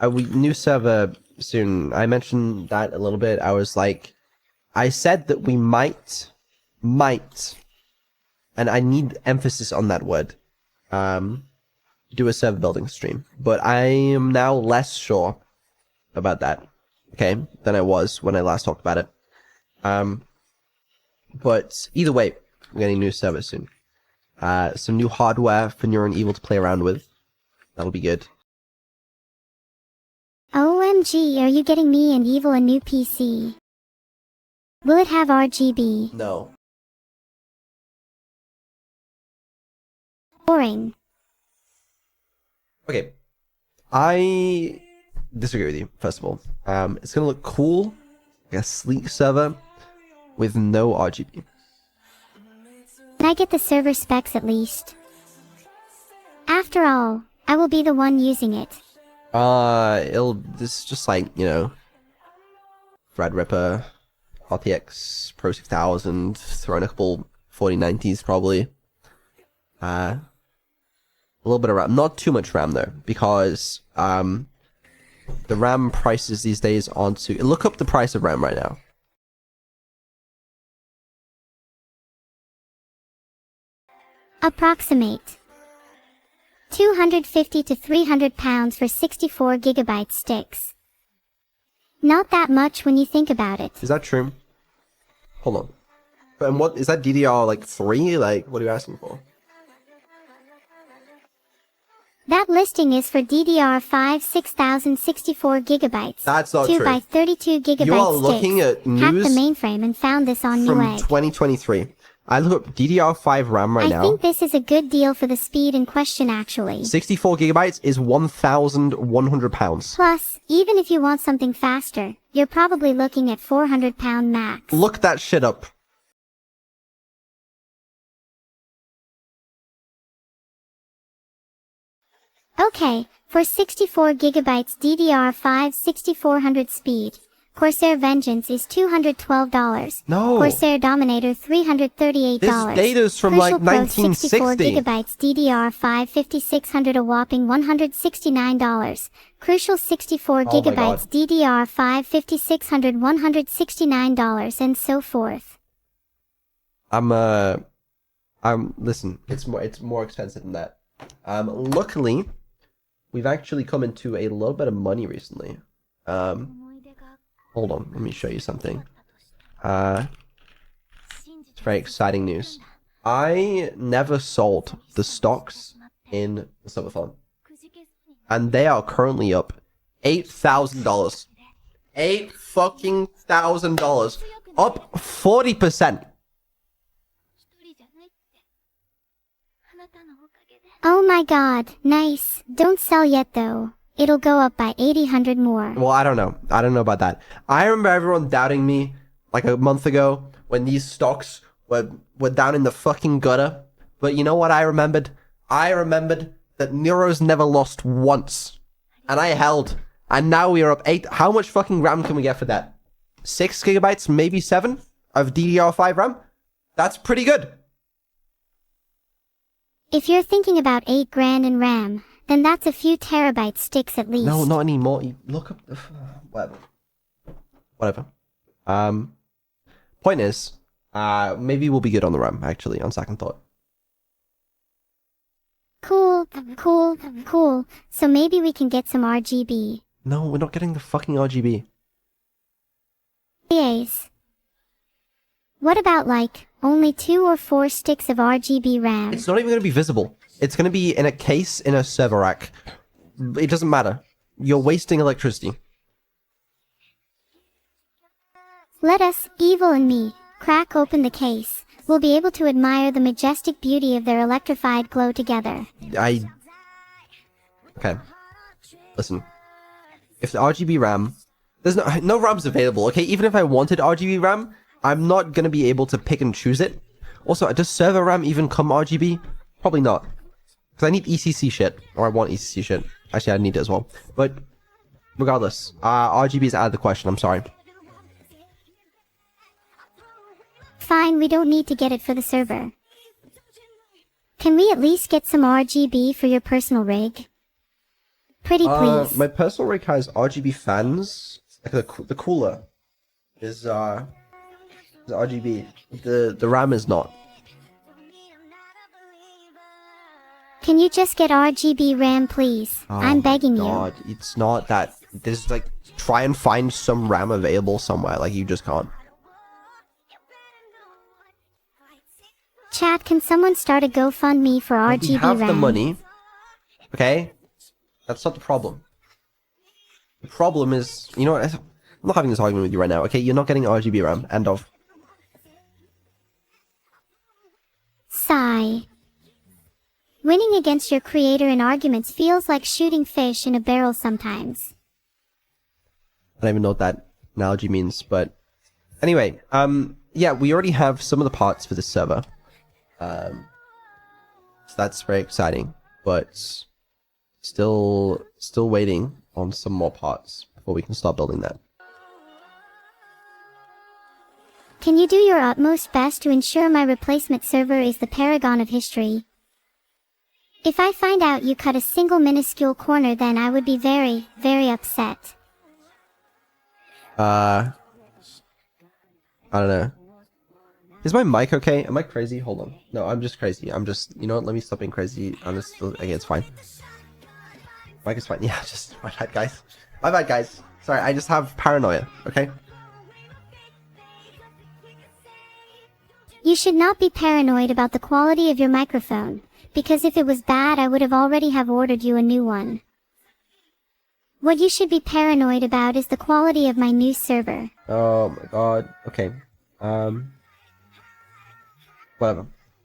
New server soon. I mentioned that a little bit. I was like, I said that we might, and I need emphasis on that word, do a server building stream. But I am now less sure about that, okay, than I was when I last talked about it. But either way, we're getting a new server soon. Some new hardware for Neuro and Evil to play around with. That'll be good. OMG, are you getting me and Evil a new PC? Will it have RGB? No. Boring. Okay. I disagree with you, first of all. It's gonna look cool, like a sleek server with no RGB. Can I get the server specs at least? After all, I will be the one using it. This is just like, you know, Threadripper, RTX Pro 6000, thrown a couple 4090s probably. A little bit of RAM, not too much RAM though, because the RAM prices these days aren't too. Look up the price of RAM right now. Approximate. 250 to 300 pounds for 64 gigabyte sticks. Not that much when you think about it. Is that true? Hold on. And what is that DDR like 3? Like, what are you asking for? That listing is for DDR5 6064 gigabytes. That's not 2 true. by 32 gigabyte You are sticks. looking at news Hacked the mainframe and found this on from Newegg. 2023. I look up DDR5 RAM right now. I think this is a good deal for the speed in question actually. 64 gigabytes is 1,100 pounds. Plus, even if you want something faster, you're probably looking at 400 pound max. Look that shit up. Okay, for 64 gigabytes DDR5 6400 speed, Corsair Vengeance is $212. No. Corsair Dominator $338. This data's from Crucial like Pro 1960. 64 gigabytes DDR5 5600 a whopping $169. Crucial 64 Oh my gigabytes DDR5 5600 $169 and so forth. Listen, it's more expensive than that. Luckily, we've actually come into a little bit of money recently. Hold on, let me show you something. It's very exciting news. I never sold the stocks in the subathon, and they are currently up $8,000. $8,000, up 40%. Oh my god, nice. Don't sell yet though. It'll go up by 800 more. Well, I don't know. I don't know about that. I remember everyone doubting me like a month ago when these stocks were down in the fucking gutter. But you know what I remembered? I remembered that Neuro's never lost once. And I held. And now we are up 8. How much fucking RAM can we get for that? 6 gigabytes, maybe 7 of DDR5 RAM? That's pretty good. If you're thinking about 8 grand in RAM, then that's a few terabyte sticks at least. No, not anymore. Look up the... Whatever. Point is, maybe we'll be good on the RAM, actually, on second thought. Cool. So maybe we can get some RGB. No, we're not getting the fucking RGB. Yes. What about like, only 2 or 4 sticks of RGB RAM? It's not even going to be visible. It's going to be in a case in a server rack. It doesn't matter. You're wasting electricity. Let us, Evil and me, crack open the case. We'll be able to admire the majestic beauty of their electrified glow together. Okay. Listen. If the RGB RAM... There's no RAM's available, okay? Even if I wanted RGB RAM, I'm not going to be able to pick and choose it. Also, does server RAM even come RGB? Probably not. Because I need ECC shit. Or I want ECC shit. Actually, I need it as well. But, regardless. RGB is out of the question, I'm sorry. Fine, we don't need to get it for the server. Can we at least get some RGB for your personal rig? Pretty please. My personal rig has RGB fans. Like the cooler is RGB. The RAM is not. Can you just get RGB RAM, please? Oh I'm begging God, you. it's not that. There's like, try and find some RAM available somewhere. Like, you just can't. Chat, can someone start a GoFundMe for RGB We have RAM? the money. Okay? That's not the problem. The problem is, you know what? I'm not having this argument with you right now. Okay, you're not getting RGB RAM. End of. Sigh. Winning against your creator in arguments feels like shooting fish in a barrel sometimes. I don't even know what that analogy means, but anyway, yeah, we already have some of the parts for this server. So that's very exciting, but still waiting on some more parts before we can start building that. Can you do your utmost best to ensure my replacement server is the paragon of history? If I find out you cut a single minuscule corner, then I would be very, very upset. I don't know. Is my mic okay? Am I crazy? Hold on. No, I'm just crazy. I'm just, you know what? Let me stop being crazy. I'm just, okay, it's fine. Mic is fine. Yeah, just, my bad, guys. My bad, guys. Sorry, I just have paranoia, okay? You should not be paranoid about the quality of your microphone, because if it was bad I would have already have ordered you a new one. What you should be paranoid about is the quality of my new server. Oh my god. Okay. Whatever.